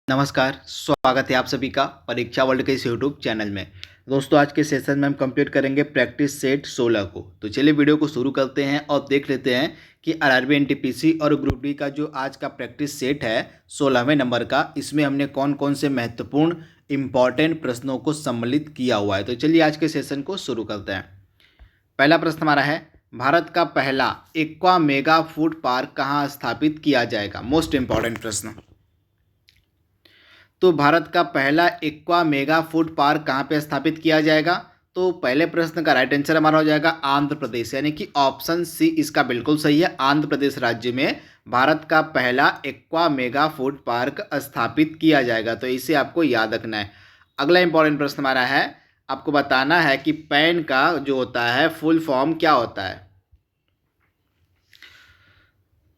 नमस्कार, स्वागत है आप सभी का परीक्षा वर्ल्ड के इस यूट्यूब चैनल में। दोस्तों, आज के सेशन में हम कंप्लीट करेंगे प्रैक्टिस सेट 16 को। तो चलिए वीडियो को शुरू करते हैं और देख लेते हैं कि आरआरबी एनटीपीसी और ग्रुप डी का जो आज का प्रैक्टिस सेट है 16वें नंबर का, इसमें हमने कौन कौन से महत्वपूर्ण इंपॉर्टेंट प्रश्नों को सम्मिलित किया हुआ है। तो चलिए आज के सेशन को शुरू करते हैं। पहला प्रश्न हमारा है, भारत का पहला एक्वा मेगा फूड पार्क कहाँ स्थापित किया जाएगा। मोस्ट इंपॉर्टेंट प्रश्न। तो भारत का पहला एक्वा मेगा फूड पार्क कहाँ पे स्थापित किया जाएगा। तो पहले प्रश्न का राइट आंसर हमारा हो जाएगा आंध्र प्रदेश, यानी कि ऑप्शन सी इसका बिल्कुल सही है। आंध्र प्रदेश राज्य में भारत का पहला एक्वा मेगा फूड पार्क स्थापित किया जाएगा, तो इसे आपको याद रखना है। अगला इंपॉर्टेंट प्रश्न हमारा है, आपको बताना है कि पैन का जो होता है फुल फॉर्म क्या होता है।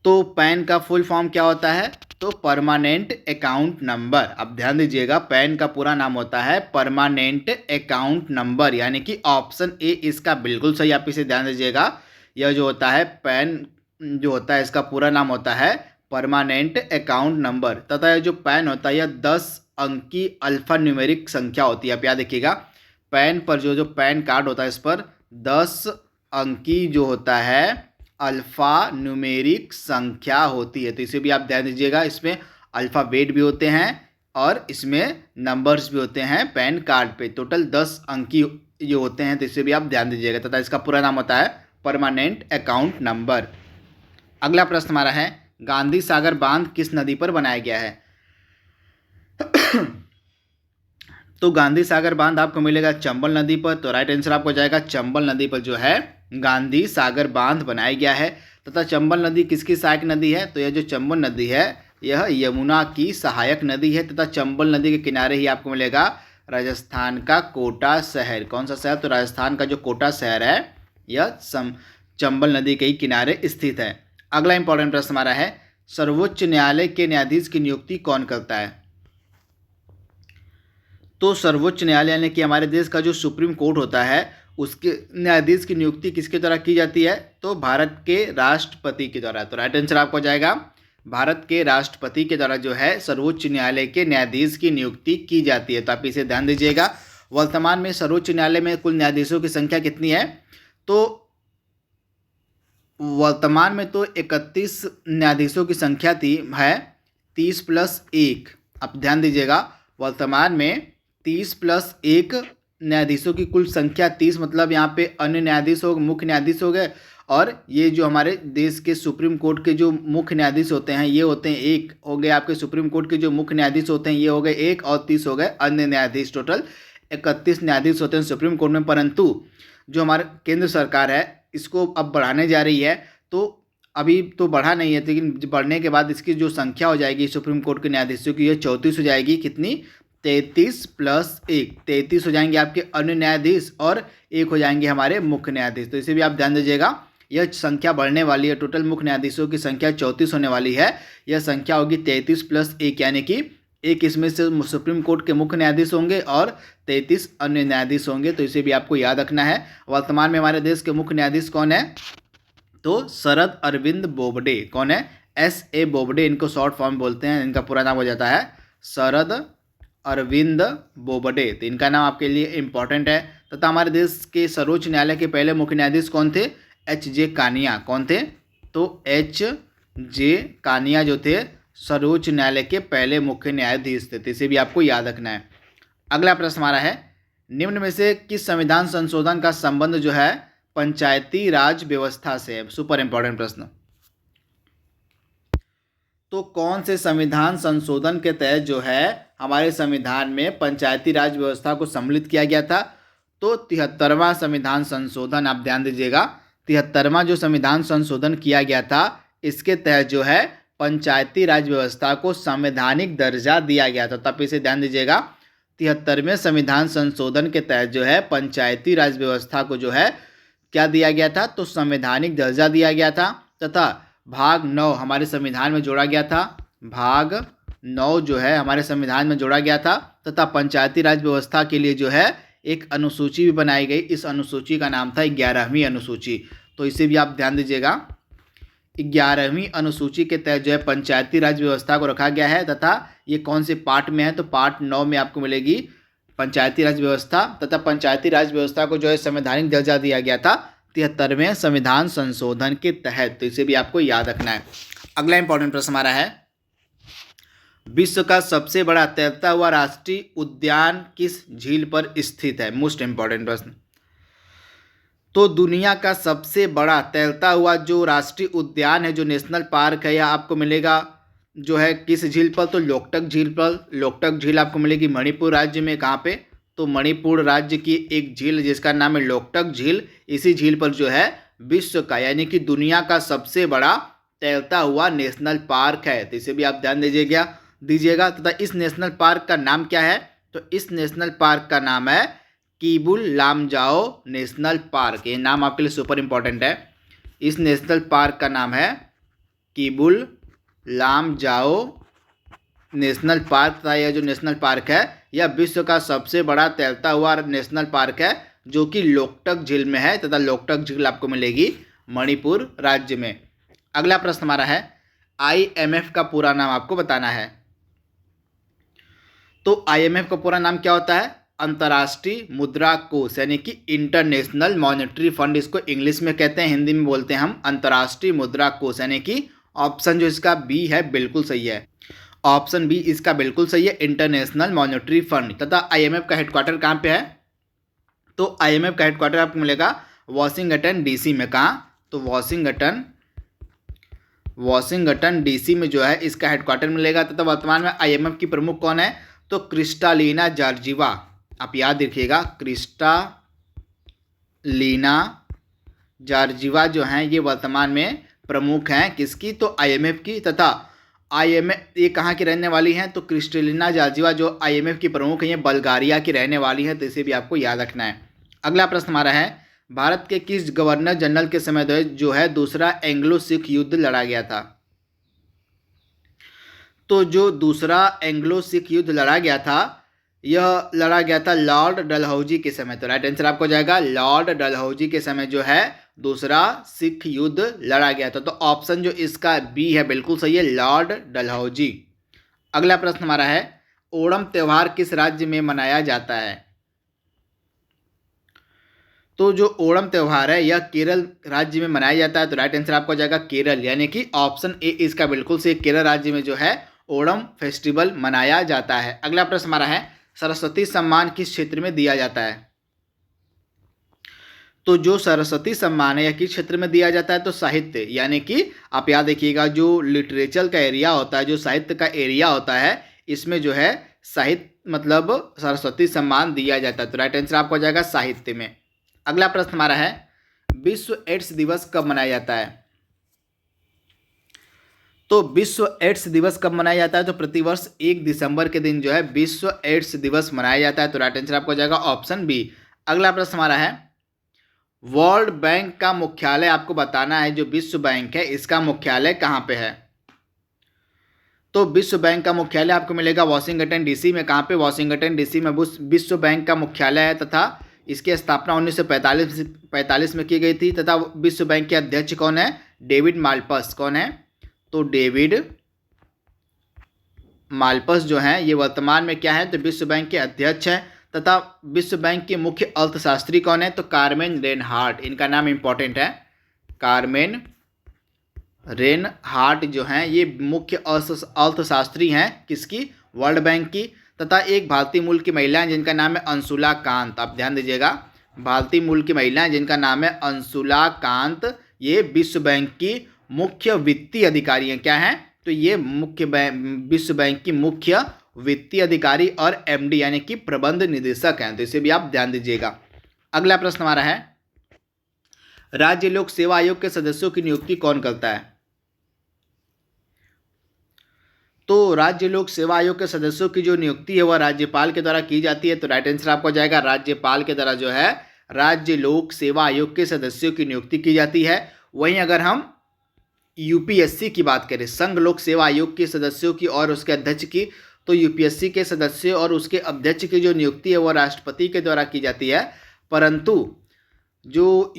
तो पैन का फुल फॉर्म क्या होता है। तो परमानेंट अकाउंट नंबर। अब ध्यान दीजिएगा, पैन का पूरा नाम होता है परमानेंट अकाउंट नंबर, यानी कि ऑप्शन ए इसका बिल्कुल सही। आप इसे ध्यान दीजिएगा, यह जो होता है पैन जो होता है इसका पूरा नाम होता है परमानेंट अकाउंट नंबर, तथा यह जो पैन होता है यह 10 अंकी अल्फा न्यूमेरिक संख्या होती है। आप याद रखिएगा, पैन पर जो पैन कार्ड होता है इस पर 10 अंकी जो होता है अल्फ़ा न्यूमेरिक संख्या होती है। तो इसे भी आप ध्यान दीजिएगा, इसमें अल्फ़ाबेट भी होते हैं और इसमें नंबर्स भी होते हैं पैन कार्ड पे। टोटल 10 अंकी जो होते हैं, तो इसे भी आप ध्यान दीजिएगा, तथा इसका पूरा नाम होता है परमानेंट अकाउंट नंबर। अगला प्रश्न हमारा है, गांधी सागर बांध किस नदी पर बनाया गया है। तो गांधी सागर बांध आपको मिलेगा चंबल नदी पर। तो राइट आंसर आपको जाएगा चंबल नदी पर जो है गांधी सागर बांध बनाया गया है। तथा चंबल नदी किसकी सहायक नदी है। तो यह जो चंबल नदी है यह यमुना की सहायक नदी है। तथा चंबल नदी के किनारे ही आपको मिलेगा राजस्थान का कोटा शहर। कौन सा शहर। तो राजस्थान का जो कोटा शहर है यह चंबल नदी के ही किनारे स्थित है। अगला इंपॉर्टेंट प्रश्न हमारा है, सर्वोच्च न्यायालय के न्यायाधीश की नियुक्ति कौन करता है। तो सर्वोच्च न्यायालय यानी कि हमारे देश का जो सुप्रीम कोर्ट होता है उसके न्यायाधीश की नियुक्ति किसके द्वारा की जाती है। तो भारत के राष्ट्रपति के द्वारा। तो राइट आंसर आपको जाएगा भारत के राष्ट्रपति के द्वारा जो है सर्वोच्च न्यायालय के न्यायाधीश की नियुक्ति की जाती है। तो आप इसे ध्यान दीजिएगा। वर्तमान में सर्वोच्च न्यायालय में कुल न्यायाधीशों की संख्या कितनी है। तो वर्तमान में तो 31 न्यायाधीशों की संख्या है 30 + 1। आप ध्यान दीजिएगा, वर्तमान में 30 + 1 न्यायाधीशों की कुल संख्या 30, मतलब यहाँ पे अन्य न्यायाधीश हो, मुख्य न्यायाधीश हो गए, और ये जो हमारे देश के सुप्रीम कोर्ट के जो मुख्य न्यायाधीश होते हैं ये होते हैं एक हो गए। आपके सुप्रीम कोर्ट के जो मुख्य न्यायाधीश होते हैं ये हो गए एक, और 30 हो गए अन्य न्यायाधीश। टोटल 31 न्यायाधीश होते हैं सुप्रीम कोर्ट में। परंतु जो हमारे केंद्र सरकार है इसको अब बढ़ाने जा रही है। तो अभी तो बढ़ा नहीं है, लेकिन बढ़ने के बाद इसकी जो संख्या हो जाएगी सुप्रीम कोर्ट के न्यायाधीशों की, यह 34 हो जाएगी। कितनी। 33 + 1, 33 हो जाएंगे आपके अन्य न्यायाधीश और 1 हो जाएंगे हमारे मुख्य न्यायाधीश। तो इसे भी आप ध्यान दीजिएगा, यह संख्या बढ़ने वाली है। टोटल मुख्य न्यायाधीशों की संख्या 34 होने वाली है, यह संख्या होगी 33 + 1, यानी कि एक इसमें से सुप्रीम कोर्ट के मुख्य न्यायाधीश होंगे और 33 अन्य न्यायाधीश होंगे। तो इसे भी आपको याद रखना है। वर्तमान में हमारे देश के मुख्य न्यायाधीश कौन है। तो शरद अरविंद बोबडे। कौन है। SA बोबडे इनको शॉर्ट फॉर्म बोलते हैं, इनका पूरा नाम हो जाता है शरद अरविंद बोबडे। तो इनका नाम आपके लिए इंपॉर्टेंट है। तथा हमारे देश के सर्वोच्च न्यायालय के पहले मुख्य न्यायाधीश कौन थे। HJ कानिया। कौन थे। तो HJ कानिया जो थे सर्वोच्च न्यायालय के पहले मुख्य न्यायाधीश थे। तो इसे भी आपको याद रखना है। अगला प्रश्न हमारा है, निम्न में से किस संविधान संशोधन का संबंध जो है पंचायती राज व्यवस्था से है। सुपर इंपॉर्टेंट प्रश्न। तो कौन से संविधान संशोधन के तहत जो है हमारे संविधान में पंचायती राज व्यवस्था को सम्मिलित किया गया था। तो 73वां संविधान संशोधन। आप ध्यान दीजिएगा, 73वां जो संविधान संशोधन किया गया था इसके तहत जो है पंचायती राज व्यवस्था को संवैधानिक दर्जा दिया गया था। तब इसे ध्यान दीजिएगा, 73वें संविधान संशोधन के तहत जो है पंचायती राज व्यवस्था को जो है क्या दिया गया था। तो संवैधानिक दर्जा दिया गया था। तथा भाग 9 हमारे संविधान में जोड़ा गया था। भाग 9 जो है हमारे संविधान में जोड़ा गया था। तथा पंचायती राज व्यवस्था के लिए जो है एक अनुसूची भी बनाई गई। इस अनुसूची का नाम था 11वीं अनुसूची। तो इसे भी आप ध्यान दीजिएगा, 11वीं अनुसूची के तहत जो है पंचायती राज व्यवस्था को रखा गया है, तथा ये कौन से पार्ट में है, तो पार्ट 9 में आपको मिलेगी पंचायती राज व्यवस्था। तथा पंचायती राज व्यवस्था को जो है संवैधानिक दर्जा दिया गया था 73वें संविधान संशोधन के तहत। तो इसे भी आपको याद रखना है। अगला इंपॉर्टेंट प्रश्न हमारा है, विश्व का सबसे बड़ा तैरता हुआ राष्ट्रीय उद्यान किस झील पर स्थित है? मोस्ट इंपॉर्टेंट प्रश्न। तो दुनिया का सबसे बड़ा तैरता हुआ जो राष्ट्रीय उद्यान है, जो नेशनल पार्क है, यह आपको मिलेगा जो है किस झील पर? तो लोकटक झील पर। लोकटक झील आपको मिलेगी मणिपुर राज्य में। कहाँ पे? तो मणिपुर राज्य की एक झील जिसका नाम है लोकटक झील। इसी झील पर जो है विश्व का यानी कि दुनिया का सबसे बड़ा तैरता हुआ नेशनल पार्क है। तो इसे भी आप ध्यान दीजिएगा। तथा इस नेशनल पार्क का नाम क्या है? तो इस नेशनल पार्क का नाम है कीबुल लामजाओ नेशनल पार्क। ये नाम आपके लिए सुपर इंपॉर्टेंट है। इस नेशनल पार्क का नाम है कीबुल लामजाओ नेशनल पार्क। तथा यह जो नेशनल पार्क है यह विश्व का सबसे बड़ा तैरता हुआ नेशनल पार्क है, जो कि लोकटक झील में है। तथा लोकटक झील आपको मिलेगी मणिपुर राज्य में। अगला प्रश्न हमारा है, IMF का पूरा नाम आपको बताना है। तो IMF का पूरा नाम क्या होता है? अंतर्राष्ट्रीय मुद्रा कोष, यानी कि इंटरनेशनल मॉनेटरी फंड इसको इंग्लिश में कहते हैं, हिंदी में बोलते हैं हम अंतर्राष्ट्रीय मुद्रा कोष। यानी कि ऑप्शन जो इसका बी है बिल्कुल सही है। ऑप्शन बी इसका बिल्कुल सही है, इंटरनेशनल मॉनेटरी फंड। तथा IMF का हेडक्वार्टर कहाँ पे है? तो IMF का हेडक्वार्टर आपको मिलेगा वॉशिंगटन DC में। कहाँ? तो वॉशिंगटन DC में जो है इसका हेडक्वार्टर मिलेगा। तथा वर्तमान में IMF की प्रमुख कौन है? तो क्रिस्टालिना जॉर्जिवा। आप याद रखिएगा, क्रिस्टालिना जॉर्जिवा जो हैं ये वर्तमान में प्रमुख हैं किसकी? तो IMF की। तथा IMF ये कहाँ की रहने वाली हैं? तो क्रिस्टालिना जॉर्जिवा जो IMF की प्रमुख हैं ये बल्गारिया की रहने वाली हैं। तो इसे भी आपको याद रखना है। अगला प्रश्न हमारा है, भारत के किस गवर्नर जनरल के समय जो है दूसरा एंग्लो सिख युद्ध लड़ा गया था? तो जो दूसरा एंग्लो सिख युद्ध लड़ा गया था यह लड़ा गया था लॉर्ड डलहौजी के समय। तो राइट आंसर आपको जाएगा लॉर्ड डलहौजी के समय जो है दूसरा सिख युद्ध लड़ा गया था। तो ऑप्शन जो इसका बी है बिल्कुल सही है, लॉर्ड डलहौजी। अगला प्रश्न हमारा है, ओणम त्यौहार किस राज्य में मनाया जाता है? तो जो ओणम त्यौहार है यह केरल राज्य में मनाया जाता है। तो राइट आंसर आपको जाएगा केरल, यानी कि ऑप्शन ए इसका बिल्कुल सही, केरल राज्य में जो है ओणम फेस्टिवल मनाया जाता है। अगला प्रश्न हमारा है, सरस्वती सम्मान किस क्षेत्र में दिया जाता है? तो जो सरस्वती सम्मान है यह किस क्षेत्र में दिया जाता है? तो साहित्य, यानी कि आप याद रखिएगा जो लिटरेचर का एरिया होता है, जो साहित्य का एरिया होता है, इसमें जो है साहित्य मतलब सरस्वती सम्मान दिया जाता है। तो राइट आंसर आपको जाएगा साहित्य में। अगला प्रश्न हमारा है, विश्व एड्स दिवस कब मनाया जाता है? तो विश्व एड्स दिवस कब मनाया जाता है? तो प्रतिवर्ष 1 दिसंबर के दिन जो है विश्व एड्स दिवस मनाया जाता है। तो राइट आंसर आपको जाएगा ऑप्शन बी। अगला प्रश्न हमारा है, वर्ल्ड बैंक का मुख्यालय आपको बताना है। जो विश्व बैंक है इसका मुख्यालय कहाँ पे है? तो विश्व बैंक का मुख्यालय आपको मिलेगा वॉशिंगटन DC में। कहाँ पे? वॉशिंगटन DC में विश्व बैंक का मुख्यालय है। तथा इसकी स्थापना 1945 में की गई थी। तथा विश्व बैंक के अध्यक्ष कौन है? डेविड माल्पस। कौन है? तो डेविड माल्पस जो हैं ये वर्तमान में क्या है? तो विश्व बैंक के अध्यक्ष हैं। तथा विश्व बैंक के मुख्य अर्थशास्त्री कौन है? तो कार्मेन रेनहार्ट। इनका नाम इंपॉर्टेंट है, कार्मेन रेनहार्ट जो हैं ये मुख्य अर्थशास्त्री हैं किसकी? वर्ल्ड बैंक की। तथा एक भारतीय मूल की महिला हैं जिनका नाम है अंशुला कांत। आप ध्यान दीजिएगा, भारतीय मूल की महिला हैं जिनका नाम है अंशुला कांत, ये विश्व बैंक की मुख्य वित्तीय अधिकारी हैं। क्या हैं? तो ये विश्व बैंक की मुख्य वित्तीय अधिकारी और MD यानी कि प्रबंध निदेशक हैं। तो इसे भी आप ध्यान दीजिएगा। अगला प्रश्न हमारा है, राज्य लोक सेवा आयोग के सदस्यों की नियुक्ति कौन करता है? तो राज्य लोक सेवा आयोग के सदस्यों की जो नियुक्ति है वह राज्यपाल के द्वारा की जाती है। तो राइट आंसर आपको जाएगा राज्यपाल के द्वारा जो है राज्य लोक सेवा आयोग के सदस्यों की नियुक्ति की जाती है। वहीं अगर हम UPSC की बात करें, संघ लोक सेवा आयोग के सदस्यों की और उसके अध्यक्ष की, तो UPSC के सदस्य और उसके अध्यक्ष की जो नियुक्ति है वह राष्ट्रपति के द्वारा की जाती है। परंतु जो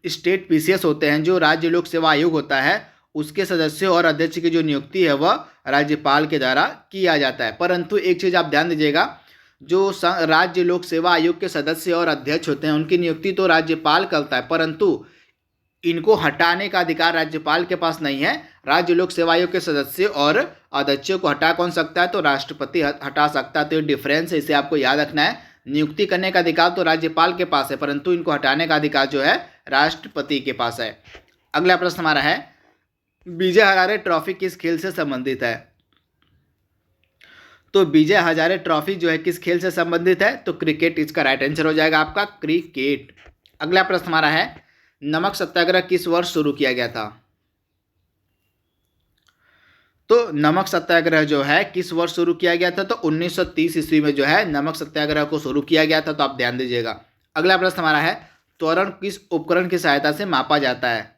स्टेट PCS होते हैं, जो राज्य लोक सेवा आयोग होता है, उसके सदस्यों और अध्यक्ष की जो नियुक्ति है वह राज्यपाल के द्वारा किया जाता है। परंतु एक चीज़ आप ध्यान दीजिएगा, जो राज्य लोक सेवा आयोग के सदस्य और अध्यक्ष होते हैं उनकी नियुक्ति तो राज्यपाल करता है, परंतु इनको हटाने का अधिकार राज्यपाल के पास नहीं है। राज्य लोक सेवा आयोग के सदस्य और अध्यक्षों को हटा कौन सकता है? तो राष्ट्रपति हटा सकता है। तो ये डिफरेंस है, इसे आपको याद रखना है। नियुक्ति करने का अधिकार तो राज्यपाल के पास है, परंतु इनको हटाने का अधिकार जो है राष्ट्रपति के पास है। अगला प्रश्न हमारा है, विजय हजारे ट्रॉफी किस खेल से संबंधित है? तो विजय हजारे ट्रॉफी जो है किस खेल से संबंधित है? तो क्रिकेट इसका राइट आंसर हो जाएगा आपका, क्रिकेट। अगला प्रश्न हमारा है, नमक सत्याग्रह किस वर्ष शुरू किया गया था? तो नमक सत्याग्रह जो है किस वर्ष शुरू किया गया था? तो 1930 ईस्वी में जो है नमक सत्याग्रह को शुरू किया गया था। तो आप ध्यान दीजिएगा। अगला प्रश्न हमारा है, त्वरण किस उपकरण की सहायता से मापा जाता है?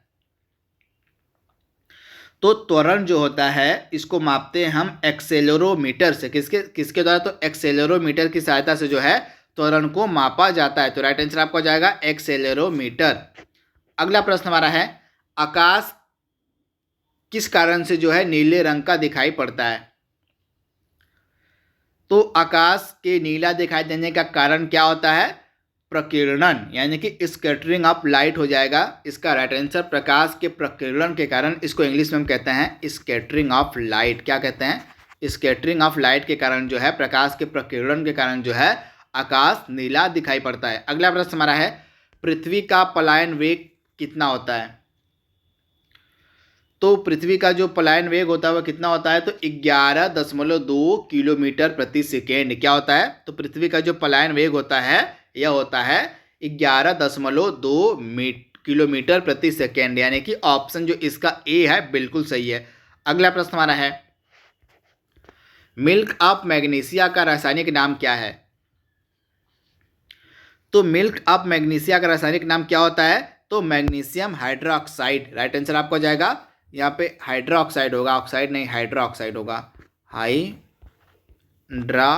तो त्वरण जो होता है इसको मापते हैं हम एक्सेलेरोमीटर से। किसके द्वारा? तो एक्सेलेरोमीटर की सहायता से जो है त्वरण को मापा जाता है। तो राइट आंसर आपका हो जाएगा एक्सेलेरोमीटर। अगला प्रश्न हमारा है, आकाश किस कारण से जो है नीले रंग का दिखाई पड़ता है? तो आकाश के नीला दिखाई देने का कारण क्या होता है? प्रकीर्णन, यानी कि स्कैटरिंग ऑफ लाइट हो जाएगा इसका राइट आंसर। प्रकाश के प्रकीर्णन के कारण, इसको इंग्लिश में हम कहते हैं स्कैटरिंग ऑफ लाइट। क्या कहते हैं? स्कैटरिंग ऑफ लाइट के कारण जो है, प्रकाश के प्रकीर्णन के कारण जो है आकाश नीला दिखाई पड़ता है। अगला प्रश्न हमारा है, पृथ्वी का पलायन वेग कितना होता है? तो पृथ्वी का जो पलायन वेग होता है वह कितना होता है? तो 11.2 किलोमीटर प्रति सेकेंड। क्या होता है? तो पृथ्वी का जो पलायन वेग होता है यह होता है 11.2 किलोमीटर प्रति सेकेंड, यानी कि ऑप्शन जो इसका ए है बिल्कुल सही है। अगला प्रश्न हमारा है, मिल्क ऑफ मैग्नीशिया का रासायनिक नाम क्या है? तो मिल्क ऑफ मैग्नीशिया का रासायनिक नाम क्या होता है? तो मैग्नीशियम हाइड्रोक्साइड। राइट आंसर आपको हो जाएगा, यहाँ पे हाइड्रोक्साइड होगा, ऑक्साइड नहीं, हाइड्रोक्साइड होगा, हाइड्रा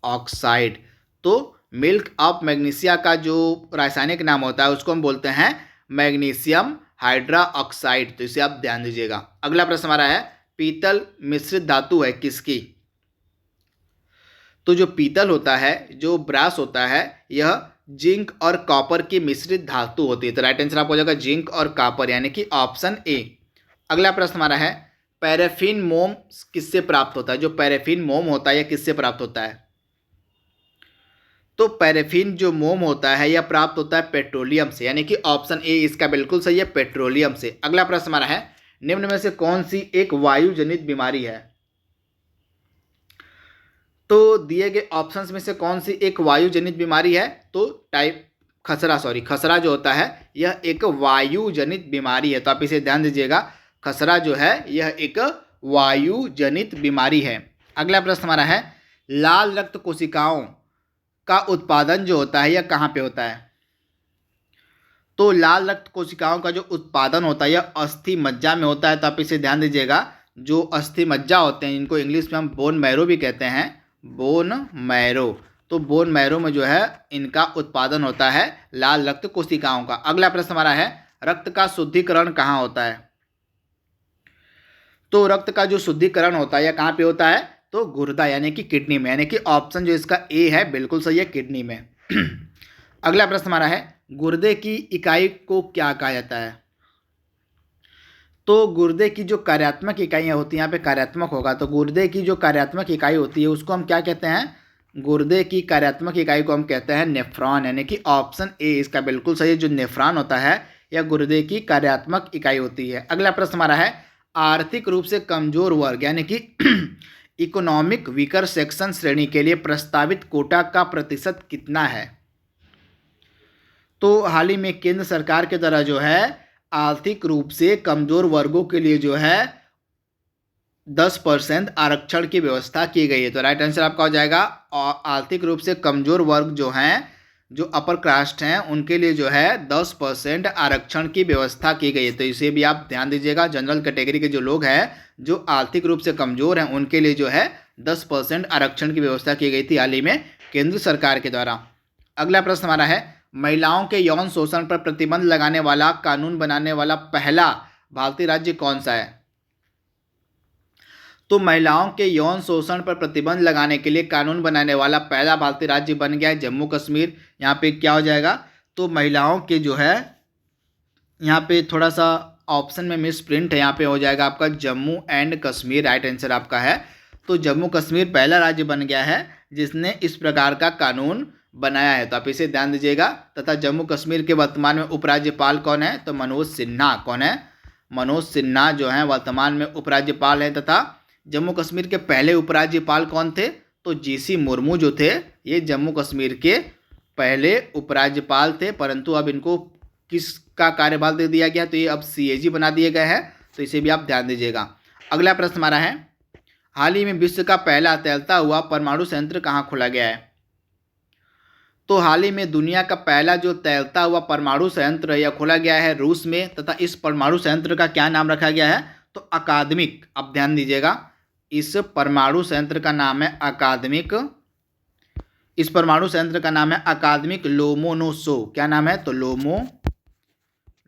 ऑक्साइड। तो मिल्क ऑफ मैग्नीशिया का जो रासायनिक नाम होता है उसको हम बोलते हैं मैग्नीशियम हाइड्रा ऑक्साइड। तो इसे आप ध्यान दीजिएगा। अगला प्रश्न हमारा है, पीतल मिश्रित धातु है किसकी? तो जो पीतल होता है, जो ब्रास होता है, यह जिंक और कॉपर की मिश्रित धातु होती है। तो राइट आंसर आपको हो जाएगा जिंक और कॉपर, यानी कि ऑप्शन ए। अगला प्रश्न हमारा है, पैराफिन मोम किससे प्राप्त होता है? जो पैराफिन मोम होता है यह किससे प्राप्त होता है? तो पैराफिन जो मोम होता है यह प्राप्त होता है पेट्रोलियम से, यानी कि ऑप्शन ए इसका बिल्कुल सही है, पेट्रोलियम से। अगला प्रश्न हमारा है, निम्न में से कौन सी एक वायु जनित बीमारी है? तो दिए गए ऑप्शंस में से कौन सी एक वायु जनित बीमारी है? तो खसरा जो होता है यह एक वायु जनित बीमारी है। तो आप इसे ध्यान दीजिएगा, खसरा जो है यह एक वायु जनित बीमारी है। अगला प्रश्न हमारा है, लाल रक्त कोशिकाओं का उत्पादन जो होता है यह कहाँ पे होता है? तो लाल रक्त कोशिकाओं का जो उत्पादन होता है यह अस्थि मज्जा में होता है। तो आप इसे ध्यान दीजिएगा, जो अस्थि मज्जा होते हैं इनको इंग्लिश में हम बोन मैरो भी कहते हैं, बोन मैरो। तो बोन मैरो में जो है इनका उत्पादन होता है लाल रक्त कोशिकाओं का। अगला प्रश्न हमारा है, रक्त का शुद्धिकरण कहाँ होता है? तो रक्त का जो शुद्धिकरण होता है यह कहाँ पे होता है? तो गुर्दा, यानी कि किडनी में, यानी कि ऑप्शन जो इसका ए है बिल्कुल सही है, किडनी में। अगला प्रश्न हमारा है, गुर्दे की इकाई को क्या कहा जाता है? तो गुर्दे की जो कार्यात्मक इकाइयाँ होती हैं, यहाँ पे कार्यात्मक होगा, तो गुर्दे की जो कार्यात्मक इकाई होती है उसको हम क्या कहते हैं? गुर्दे की कार्यात्मक इकाई को हम कहते हैं नेफ्रॉन, यानी कि ऑप्शन ए इसका बिल्कुल सही है। जो नेफ्रॉन होता है यह गुर्दे की कार्यात्मक इकाई होती है। अगला प्रश्न हमारा है, आर्थिक रूप से कमजोर वर्ग यानी कि इकोनॉमिक वीकर सेक्शन श्रेणी के लिए प्रस्तावित कोटा का प्रतिशत कितना है? तो हाल ही में केंद्र सरकार के द्वारा जो है आर्थिक रूप से कमजोर वर्गों के लिए जो है 10% आरक्षण की व्यवस्था की गई है। तो राइट आंसर आपका हो जाएगा, आर्थिक रूप से कमजोर वर्ग जो हैं, जो अपर कास्ट हैं, उनके लिए जो है 10% आरक्षण की व्यवस्था की गई है। तो इसे भी आप ध्यान दीजिएगा, जनरल कैटेगरी के जो लोग हैं जो आर्थिक रूप से कमजोर हैं उनके लिए जो है 10% आरक्षण की व्यवस्था की गई थी हाल ही में केंद्र सरकार के द्वारा। अगला प्रश्न हमारा है, महिलाओं के यौन शोषण पर प्रतिबंध लगाने वाला कानून बनाने वाला पहला भारतीय राज्य कौन सा है? तो महिलाओं के यौन शोषण पर प्रतिबंध लगाने के लिए कानून बनाने वाला पहला भारतीय राज्य बन गया है जम्मू कश्मीर। यहाँ पे क्या हो जाएगा, तो महिलाओं के जो है, यहाँ पे थोड़ा सा ऑप्शन में मिस प्रिंट है, यहाँ पे हो जाएगा आपका Jammu and Kashmir, right answer आपका है। तो जम्मू कश्मीर पहला राज्य बन गया है जिसने इस प्रकार का कानून बनाया है, तो आप इसे ध्यान दीजिएगा। तथा जम्मू कश्मीर के वर्तमान में उपराज्यपाल कौन है, तो मनोज सिन्हा। कौन है? मनोज सिन्हा जो है वर्तमान में उपराज्यपाल हैं। तथा जम्मू कश्मीर के पहले उपराज्यपाल कौन थे, तो जीसी मुर्मू जो थे, ये जम्मू कश्मीर के पहले उपराज्यपाल थे, परंतु अब इनको किसका कार्यभार दे दिया गया, तो ये अब सीएजी बना दिए गए हैं, तो इसे भी आप ध्यान दीजिएगा। अगला प्रश्न हमारा है, हाल ही में विश्व का पहला तैरता हुआ परमाणु संयंत्र कहाँ खोला गया है? तो हाल ही में दुनिया का पहला जो तैरता हुआ परमाणु संयंत्र यह खोला गया है रूस में, तथा इस परमाणु संयंत्र का क्या नाम रखा गया है, तो अकादमिक। आप ध्यान दीजिएगा, इस परमाणु संयंत्र का नाम है अकादमिक। इस परमाणु संयंत्र का नाम है अकादमिक लोमोनोसोव। क्या नाम है, तो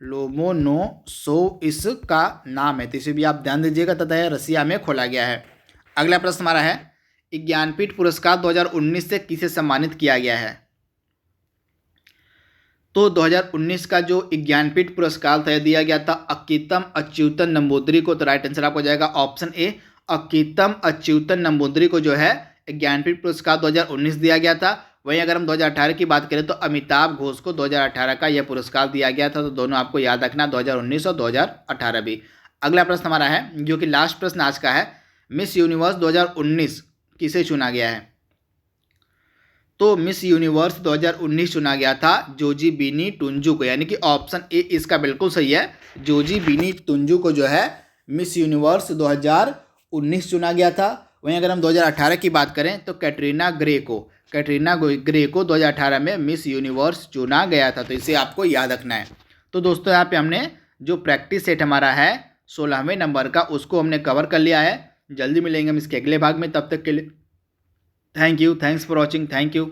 लोमोनोसोव इसका नाम है, तो इसे भी आप ध्यान दीजिएगा। तथा यह रसिया में खोला गया है। अगला प्रश्न हमारा है, ज्ञानपीठ पुरस्कार 2019 से किसे सम्मानित किया गया है? तो 2019 का जो ज्ञानपीठ पुरस्कार था दिया गया था अक्कीतम अच्युतन नंबूदरी को, तो राइट आंसर आपको जाएगा ऑप्शन ए, अक्कीतम अच्युतन नंबूदरी को जो है ज्ञानपीठ पुरस्कार 2019 दिया गया था। वहीं अगर हम 2018 की बात करें तो अमिताभ घोष को 2018 का यह पुरस्कार दिया गया था। तो दोनों आपको याद रखना, 2019 और 2018 भी। अगला प्रश्न हमारा है, जो कि लास्ट प्रश्न आज का है, मिस यूनिवर्स 2019 किसे चुना गया है? तो मिस यूनिवर्स 2019 चुना गया था जोजीबिनी टुंजू को, यानी कि ऑप्शन ए इसका बिल्कुल सही है। जोजीबिनी टुंजू को जो है मिस यूनिवर्स 2019 चुना गया था। वहीं अगर हम 2018 की बात करें तो कैटरीना ग्रे को 2018 में मिस यूनिवर्स चुना गया था, तो इसे आपको याद रखना है। तो दोस्तों यहाँ पे हमने जो प्रैक्टिस सेट हमारा है 16वें नंबर का, उसको हमने कवर कर लिया है। जल्दी मिलेंगे हम इसके अगले भाग में, तब तक के लिए thank you, thanks for watching, thank you.